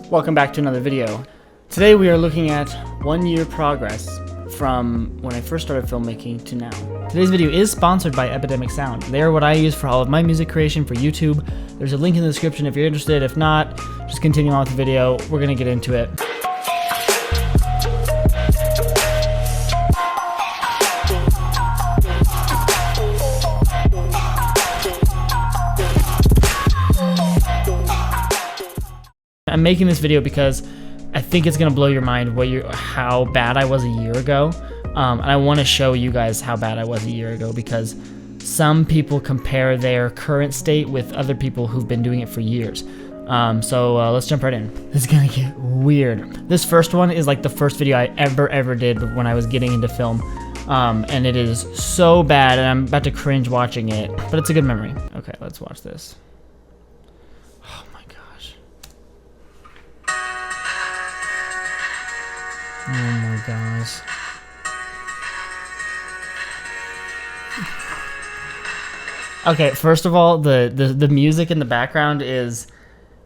Welcome back to another video. Today we are looking at 1 year progress from when I first started filmmaking to now. Today's video is sponsored by Epidemic Sound. They are what I use for all of my music creation for YouTube. There's a link in the description if you're interested. If not, just continue on with the video. We're gonna get into it. I'm making this video because I think it's gonna blow your mind how bad I was a year ago. And I want to show you guys how bad I was a year ago because some people compare their current state with other people who've been doing it for years. So let's jump right in. This is gonna get weird. This first one is like the first video I ever did when I was getting into film. And it is so bad and I'm about to cringe watching it, but it's a good memory. Okay, let's watch this. Oh my gosh. Oh my gosh. Okay, first of all, the music in the background is,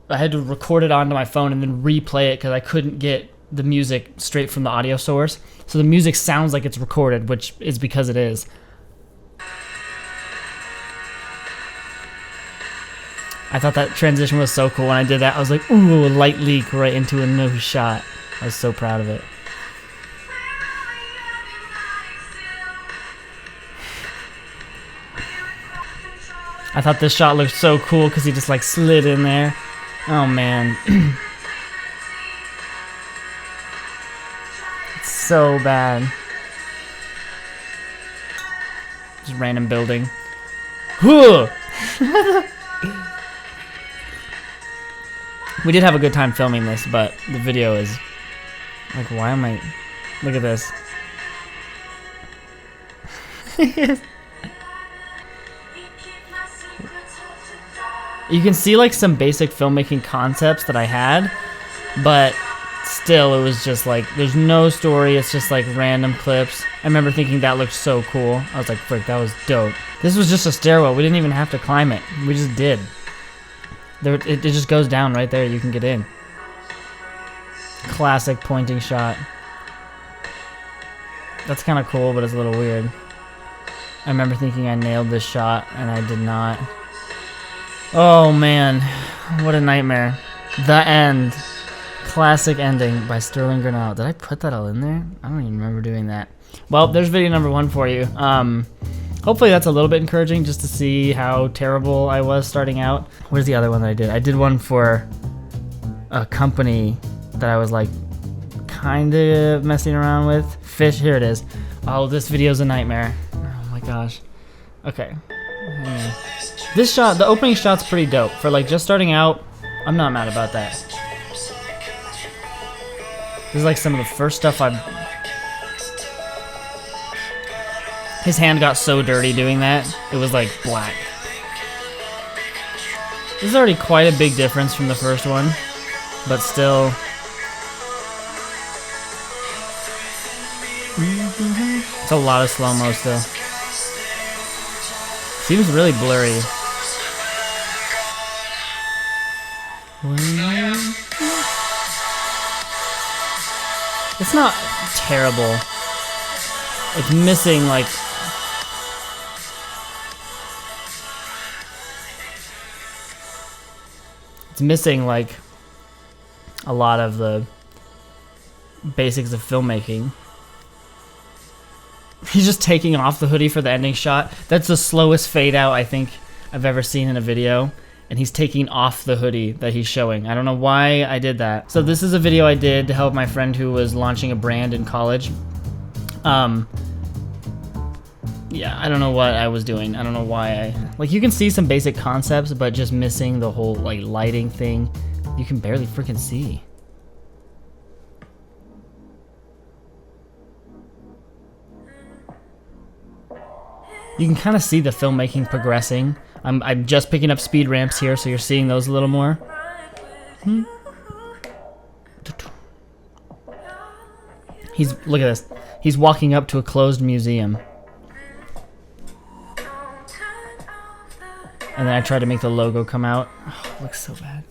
I had to record it onto my phone and then replay it because I couldn't get the music straight from the audio source. So the music sounds like it's recorded, which is because it is. I thought that transition was so cool when I did that. I was like, ooh, a light leak right into a no shot. I was so proud of it. I thought this shot looked so cool because he just like slid in there. Oh man. It's so bad. Just random building. We did have a good time filming this, but the video is like, why am I... Look at this. You can see like some basic filmmaking concepts that I had, but still it was just like, there's no story, it's just like random clips. I remember thinking that looked so cool. I was like, frick, that was dope. This was just a stairwell, we didn't even have to climb it. We just did. It just goes down right there, you can get in. Classic pointing shot. That's kind of cool, but it's a little weird. I remember thinking I nailed this shot, and I did not. Oh man, what a nightmare. The End. Classic ending by Sterling Grinnell. Did I put that all in there? I don't even remember doing that. Well, there's video number 1 for you. Hopefully that's a little bit encouraging just to see how terrible I was starting out. Where's the other one that I did? I did one for a company that I was like kind of messing around with. Fish, here it is. Oh, this video's a nightmare. Oh my gosh. Okay. This shot, the opening shot's pretty dope. For like just starting out, I'm not mad about that. This is like some of the first stuff His hand got so dirty doing that, it was like black. This is already quite a big difference from the first one, but still. It's a lot of slow-mo still. Seems really blurry. It's not terrible. It's missing like... It's missing like a lot of the basics of filmmaking. He's just taking off the hoodie for the ending shot. That's the slowest fade out I think I've ever seen in a video. And he's taking off the hoodie that he's showing. I don't know why I did that. So this is a video I did to help my friend who was launching a brand in college. Yeah, I don't know what I was doing. I don't know why like, you can see some basic concepts, but just missing the whole like lighting thing. You can barely freaking see. You can kind of see the filmmaking progressing. I'm just picking up speed ramps here, so you're seeing those a little more. Look at this. He's walking up to a closed museum. And then I tried to make the logo come out. Oh, it looks so bad.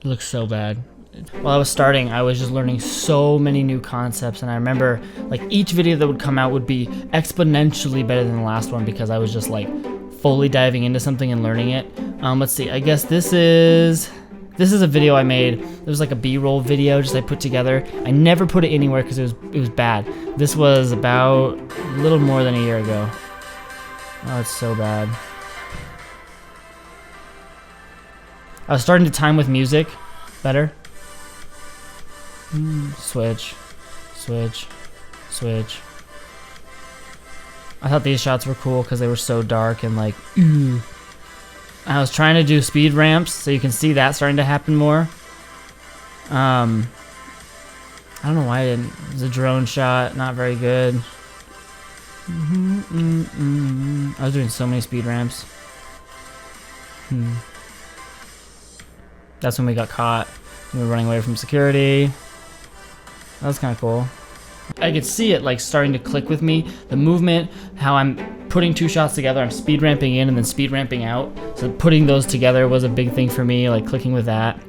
It looks so bad. While I was starting, I was just learning so many new concepts, and I remember like each video that would come out would be exponentially better than the last one because I was just like fully diving into something and learning it. Let's see, I guess this is a video I made. It was like a B-roll video just I put together. I never put it anywhere because it was bad. This was about a little more than a year ago. Oh, it's so bad. I was starting to time with music better. Switch, switch, switch. I thought these shots were cool because they were so dark and like, ooh. I was trying to do speed ramps so you can see that starting to happen more. I don't know why I didn't. It was a drone shot, not very good. I was doing so many speed ramps. That's when we got caught. We were running away from security. That was kind of cool. I could see it like starting to click with me. The movement, how I'm putting two shots together. I'm speed ramping in and then speed ramping out. So putting those together was a big thing for me, like clicking with that.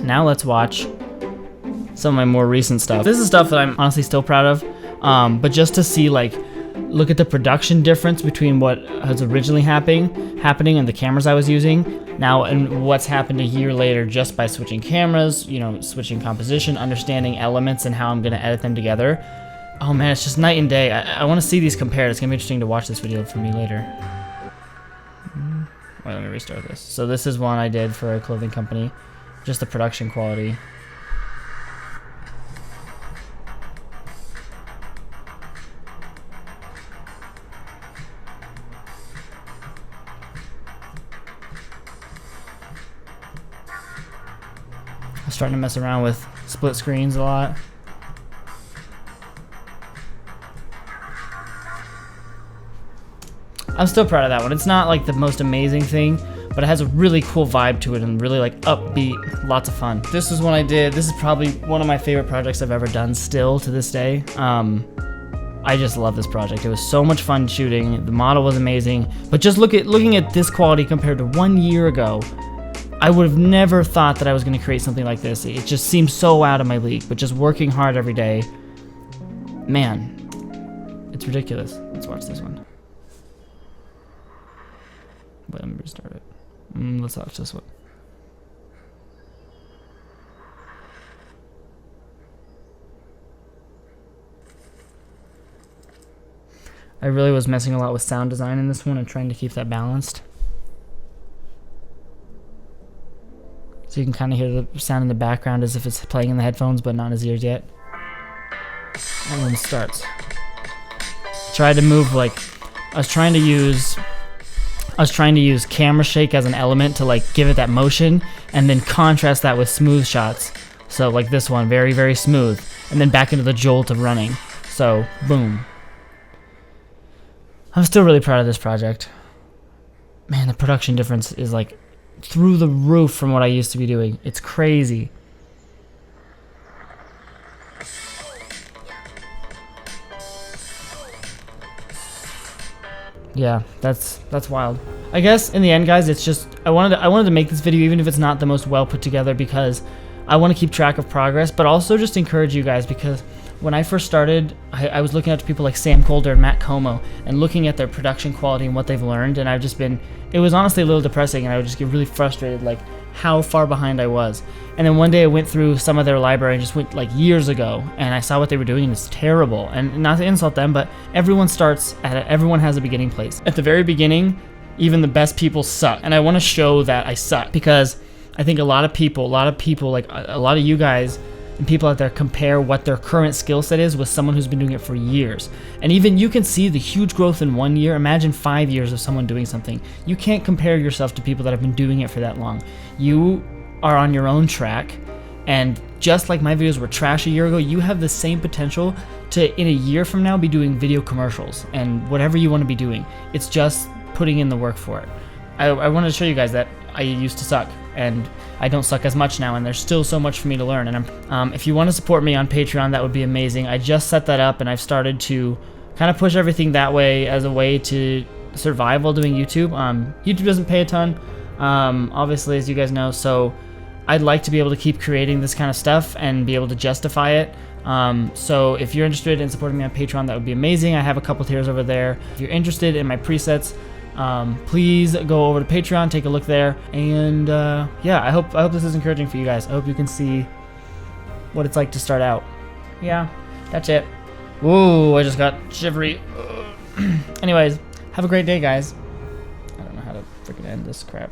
Now let's watch some of my more recent stuff. This is stuff that I'm honestly still proud of. But just to see like, look at the production difference between what was originally happening and the cameras I was using now and what's happened a year later just by switching cameras, you know, switching composition, understanding elements and how I'm going to edit them together. Oh man, it's just night and day. I want to see these compared. It's going to be interesting to watch this video for me later. Wait, let me restart this. So this is one I did for a clothing company. Just the production quality. I'm starting to mess around with split screens a lot. I'm still proud of that one. It's not like the most amazing thing, but it has a really cool vibe to it and really like upbeat, lots of fun. This is one I did. This is probably one of my favorite projects I've ever done still to this day. I just love this project. It was so much fun shooting. The model was amazing, but just looking at this quality compared to 1 year ago, I would have never thought that I was going to create something like this. It just seems so out of my league, but just working hard every day, man, it's ridiculous. Let's watch this one. Wait, let me restart it. Let's watch this one. I really was messing a lot with sound design in this one and trying to keep that balanced. So you can kind of hear the sound in the background as if it's playing in the headphones, but not in his ears yet. And then it starts. Tried to move like, I was trying to use camera shake as an element to like give it that motion, and then contrast that with smooth shots. So like this one, very, very smooth, and then back into the jolt of running. So boom. I'm still really proud of this project. Man, the production difference is like through the roof from what I used to be doing. It's crazy. Yeah, that's wild. I guess in the end, guys, it's just I wanted to make this video even if it's not the most well put together because I want to keep track of progress, but also just encourage you guys because when I first started, I was looking up to people like Sam Kolder and Matt Como and looking at their production quality and what they've learned, and I've just been, it was honestly a little depressing, and I would just get really frustrated like how far behind I was. And then one day I went through some of their library and just went like years ago, and I saw what they were doing and it's terrible. And not to insult them, but everyone starts at it, everyone has a beginning place. At the very beginning, even the best people suck, and I want to show that I suck because I think a lot of people, like a lot of you guys and people out there compare what their current skill set is with someone who's been doing it for years. And even you can see the huge growth in 1 year. Imagine 5 years of someone doing something. You can't compare yourself to people that have been doing it for that long. You are on your own track, and just like my videos were trash a year ago, you have the same potential to, in a year from now, be doing video commercials and whatever you want to be doing. It's just putting in the work for it. I wanted to show you guys that I used to suck, and I don't suck as much now, and there's still so much for me to learn. And if you want to support me on Patreon, that would be amazing. I just set that up, and I've started to kind of push everything that way as a way to survival doing YouTube. YouTube doesn't pay a ton, obviously, as you guys know, so I'd like to be able to keep creating this kind of stuff and be able to justify it. So if you're interested in supporting me on Patreon, that would be amazing. I have a couple tiers over there. If you're interested in my presets, please go over to Patreon, take a look there, and yeah, I hope this is encouraging for you guys. I hope you can see what it's like to start out. Yeah, that's it. Whoa, I just got shivery. Anyways, have a great day, guys. I don't know how to freaking end this crap.